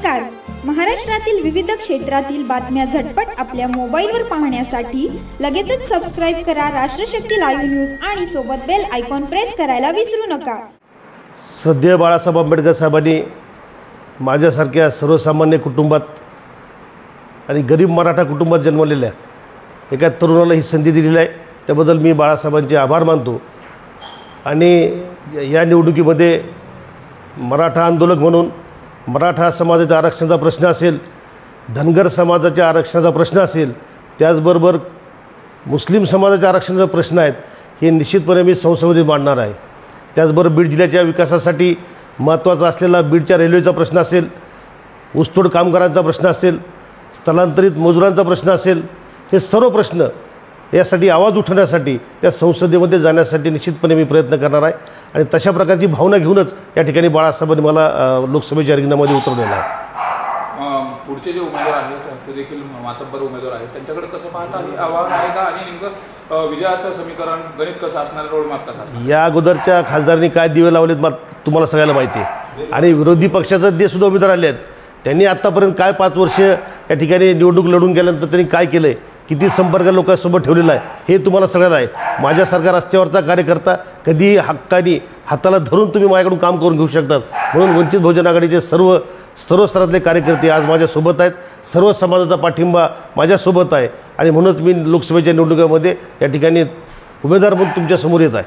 नमस्कार. महाराष्ट्रातील विविध क्षेत्रातील बातम्या झटपट आपल्या मोबाईलवर पाहण्यासाठी लगेचच सबस्क्राइब करा राष्ट्रशक्ती लाईव्ह न्यूज आणि सोबत बेल आयकॉन प्रेस करायला विसरू नका. श्रद्धेय बाळासाहेब आंबेडकर साहेबांनी माझ्यासारख्या सर्वसामान्य कुटुंबात आणि गरीब मराठा कुटुंबात जन्मलेल्या एका तरुणाला ही संधी दिलेली आहे. त्याबद्दल मी बाळासाहेबांचे आभार मानतो. आणि या निवडणुकीमध्ये मराठा आंदोलक म्हणून मराठा समाजाच्या आरक्षणाचा प्रश्न असेल, धनगर समाजाच्या आरक्षणाचा प्रश्न असेल, त्याचबरोबर मुस्लिम समाजाच्या आरक्षणाचा प्रश्न आहेत, हे निश्चितपणे मी संसदेत मांडणार आहे. त्याचबरोबर बीड जिल्ह्याच्या विकासासाठी महत्त्वाचा असलेला बीडच्या रेल्वेचा प्रश्न असेल, ऊसतोड कामगारांचा प्रश्न असेल, स्थलांतरित मजुरांचा प्रश्न असेल, हे सर्व प्रश्न यासाठी आवाज उठवण्यासाठी त्या संसदेमध्ये जाण्यासाठी निश्चितपणे मी प्रयत्न करणार आहे. आणि तशा प्रकारची भावना घेऊनच या ठिकाणी बाळासाहेबांनी मला लोकसभेच्या रिंगणामध्ये उतरवलेलं आहे. पुढचे जे उमेदवार आहेत ते देखील मातब्बर उमेदवार आहेत, त्यांच्याकडे कसं पाहता हे आव्हान आहे का, आणि नेमकं विजयाचं समीकरण गणित कसं असणार, रोडमॅप कसा असणार? या अगोदरच्या खासदारांनी काय दिवे लावलेत मला तुम्हाला सगळ्याला माहिती आहे. आणि विरोधी पक्षाचं जे सुद्धा उमेदवार आले आहेत त्यांनी आत्तापर्यंत काय 5 वर्ष या ठिकाणी निवडणूक लढून गेल्यानंतर त्यांनी काय केलं आहे, किती संपर्क लोकांसोबत ठेवलेला आहे, हे तुम्हाला सगळ्याला आहे. माझ्यासारखा रस्त्यावरचा कार्यकर्ता कधी हक्कानी हाताला धरून तुम्ही माझ्याकडून काम करून घेऊ शकतात. म्हणून वंचित बहुजन आघाडीचे सर्व स्तरातले कार्यकर्ते आज माझ्यासोबत आहेत. सर्व समाजाचा पाठिंबा माझ्यासोबत आहे. आणि म्हणूनच मी लोकसभेच्या निवडणुकीमध्ये या ठिकाणी उमेदवार म्हणून तुमच्यासमोर येत आहे.